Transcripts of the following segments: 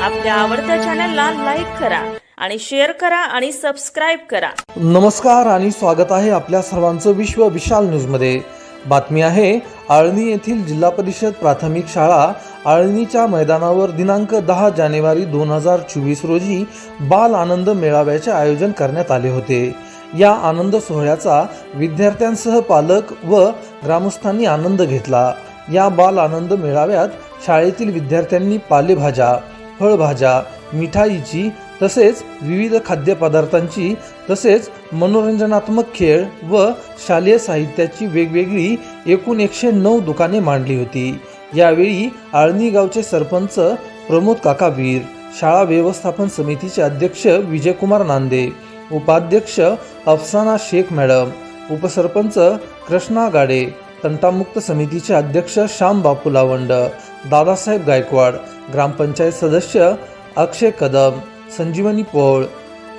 आपल्या आवडत्या चॅनलला लाईक करा आणि शेअर करा आणि सबस्क्राइब करा। नमस्कार आणि स्वागत आहे आपल्या सर्वांचं विश्व विशाल न्यूजमध्ये। बातमी आहे आळणी येथील जिल्हा परिषद प्राथमिक शाळा आळणीच्या मैदानावर दिनांक 10 जानेवारी 2024 रोजी बाल आनंद मेळाव्याचे आयोजन करण्यात आले होते। या आनंद सोहळ्याचा विद्यार्थ्यांसह पालक व ग्रामस्थांनी आनंद घेतला। या बाल आनंद मेळाव्यात शाळेतील विद्यार्थ्यांनी पालेभाज्या, फळभाज्या, मिठाईची तसेच विविध खाद्यपदार्थांची तसेच मनोरंजनात्मक खेळ व शालेय साहित्याची वेगवेगळी एकूण 109 दुकाने मांडली होती। यावेळी आळणी गावचे सरपंच प्रमोद काका वीर, शाळा व्यवस्थापन समितीचे अध्यक्ष विजयकुमार नांदे, उपाध्यक्ष अफसाना शेख मॅडम, उपसरपंच कृष्णा गाडे, तंटामुक्त समितीचे अध्यक्ष श्याम बापू लावंड, दादासाहेब गायकवाड, ग्रामपंचायत सदस्य अक्षय कदम, संजीवनी पौळ,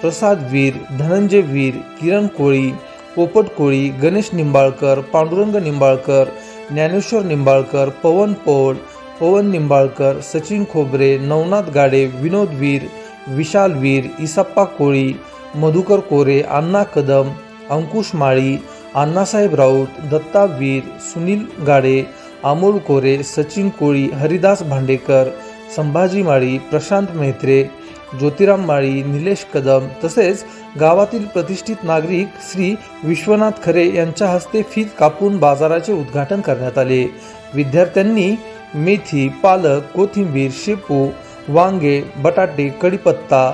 प्रसाद वीर, धनंजय वीर, किरण कोळी, पोपट कोळी, गणेश निंबाळकर, पांडुरंग निंबाळकर, ज्ञानेश्वर निंबाळकर, पवन पौळ, पवन निंबाळकर, सचिन खोबरे, नवनाथ गाडे, विनोद वीर, विशाल वीर, इसप्पा कोळी, मधुकर कोरे, अण्णा कदम, अंकुश माळी, अण्णासाहेब राऊत, दत्ता वीर, सुनील गाडे, अमोल कोरे, सचिन कोळी, हरिदास भांडेकर, संभाजी माळी, प्रशांत मेहत्रे, ज्योतिराम माळी, निलेश कदम तसेच गावातील प्रतिष्ठित नागरिक श्री विश्वनाथ खरे यांच्या हस्ते फीत कापून बाजाराचे उद्घाटन करण्यात आले। विद्यार्थ्यांनी मेथी, पालक, कोथिंबीर, शेपू, वांगे, बटाटे, कढीपत्ता,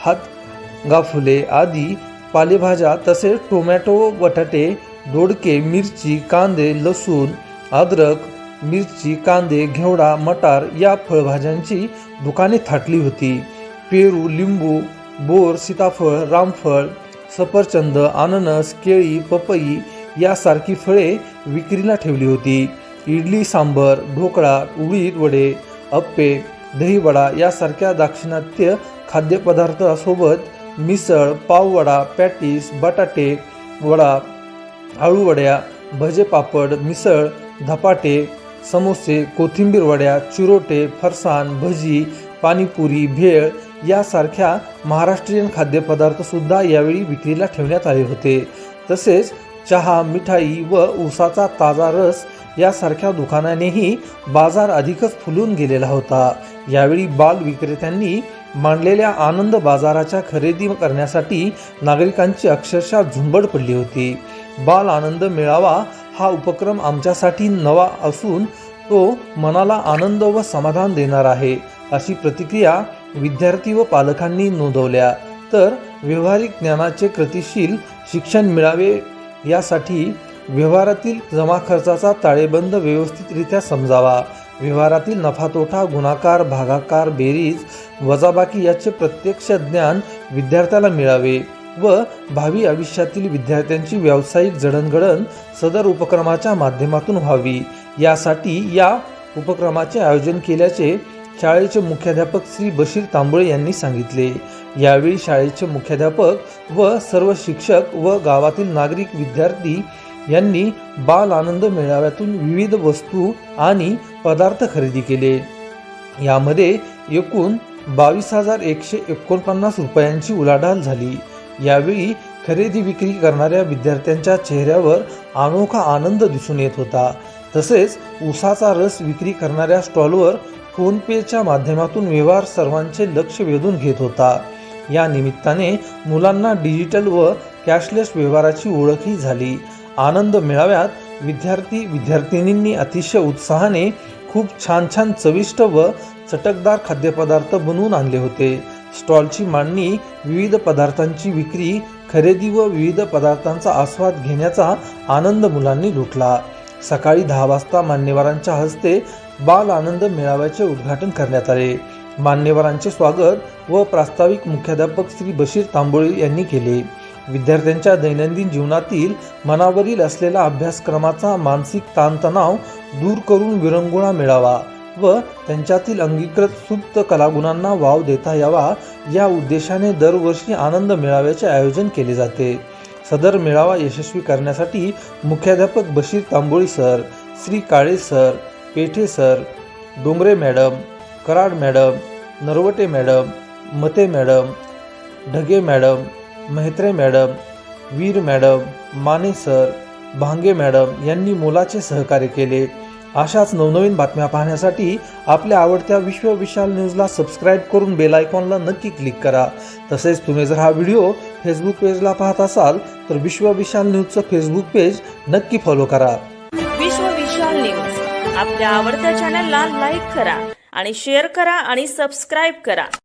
हातगाफुले आदी पालेभाज्या तसेच टोमॅटो, बटाटे, दोडके, मिरची, कांदे, लसूण, अद्रक, मिरची, कांदे, घेवडा, मटार या फळभाज्यांची दुकाने थाटली होती। पेरू, लिंबू, बोर, सीताफळ, रामफळ, सफरचंद, अननस, केळी, पपई यासारखी फळे विक्रीला ठेवली होती। इडली, सांबर, ढोकळा, उडीद वडे, अप्पे, दहीवडा यासारख्या दाक्षिणात्य खाद्यपदार्थासोबत मिसळ, पाववडा, पॅटीस, बटाटे वडा, आळू वड्या, भजे पापड, मिसळ, धपाटे, समोसे, कोथिंबीर वड्या, चिरोटे, फरसाण, भजी, पाणीपुरी, भेळ यासारख्या महाराष्ट्रीयन खाद्यपदार्थ सुद्धा यावेळी विक्रीला ठेवण्यात आले होते। तसेच चहा, मिठाई व ऊसाचा ताजा रस यासारख्या दुकानांनीही बाजार अधिकच फुलून गेलेला होता। यावेळी बाल विक्रेत्यांनी मांडलेल्या आनंद बाजाराच्या खरेदी करण्यासाठी नागरिकांची अक्षरशः झुंबड पडली होती। बाल आनंद मेळावा हा उपक्रम आमच्यासाठी नवा असून तो मनाला आनंद व समाधान देणार आहे, अशी प्रतिक्रिया विद्यार्थी व पालकांनी नोंदवल्या। तर व्यावहारिक ज्ञानाचे गतिशील शिक्षण मिळावे यासाठी व्यवहारातील जमा खर्चाचा ताळेबंद व्यवस्थितरित्या समजावा, व्यवहारातील नफातोटा, गुणाकार, भागाकार, बेरीज, वजाबाकी याचे प्रत्यक्ष ज्ञान विद्यार्थ्याला मिळावे व भावी आयुष्यातील विद्यार्थ्यांची व्यावसायिक जडणघडण सदर उपक्रमाच्या माध्यमातून व्हावी यासाठी या उपक्रमाचे आयोजन केल्याचे शाळेचे मुख्याध्यापक श्री बशीर तांबोळे यांनी सांगितले। यावेळी शाळेचे मुख्याध्यापक व सर्व शिक्षक व गावातील नागरिक विद्यार्थी यांनी बाल आनंद मेळाव्यातून विविध वस्तू आणि पदार्थ खरेदी केले। यामध्ये एकूण 22,149 रुपयांची उलाढाल झाली। यावेळी खरेदी विक्री करणाऱ्या विद्यार्थ्यांच्या चेहऱ्यावर अनोखा आनंद दिसून येत होता। तसेच ऊसाचा रस विक्री करणाऱ्या स्टॉलवर फोन पेच्या माध्यमातून व्यवहार सर्वांचे लक्ष वेधून घेत होता। या निमित्ताने मुलांना डिजिटल व कॅशलेस व्यवहाराची ओळखही झाली। आनंद मेळाव्यात विद्यार्थिनींनी अतिशय उत्साहाने खूप छान चविष्ट व चटकदार खाद्यपदार्थ बनवून आणले होते। स्टॉलची मांडणी, विविध पदार्थांची विक्री, खरेदी व विविध पदार्थांचा आस्वाद घेण्याचा आनंद मुलांनी लुटला। सकाळी 10 वाजता मान्यवरांच्या हस्ते बाल आनंद मेळाव्याचे उद्घाटन करण्यात आले। मान्यवरांचे स्वागत व प्रास्ताविक मुख्याध्यापक श्री बशीर तांबोळे यांनी केले। विद्यार्थ्यांच्या दैनंदिन जीवनातील मनावरील असलेला अभ्यासक्रमाचा मानसिक ताणतणाव दूर करून विरंगुळा मिळावा व त्यांच्यातील अंगीकृत सुप्त कलागुणांना वाव देता यावा या उद्देशाने दरवर्षी आनंद मेळाव्याचे आयोजन केले जाते। सदर मेळावा यशस्वी करण्यासाठी मुख्याध्यापक Bashir Tambole sir, Shri Kale sir, Pethe sir, Dongre madam, Karad madam, Narwate madam, Mate madam, Dhage madam, Mehetre madam, Veer madam, Mane sir, Bhange madam यांनी मोलाचे सहकार्य केले. अशाच नवनवीन बातम्या पाहण्यासाठी आपल्या आवडत्या विश्व विशाल न्यूजला सबस्क्राईब करून बेल आयकॉनला नक्की क्लिक करा. तसेच तुम्ही जर हा व्हिडिओ फेसबुक पेजला पाहत असाल तर विश्व विशाल न्यूजचं फेसबुक पेज नक्की फॉलो करा. विश्व विशाल न्यूज आपल्या आवडत्या चॅनलला लाईक करा आणि शेअर करा आणि सबस्क्राईब करा.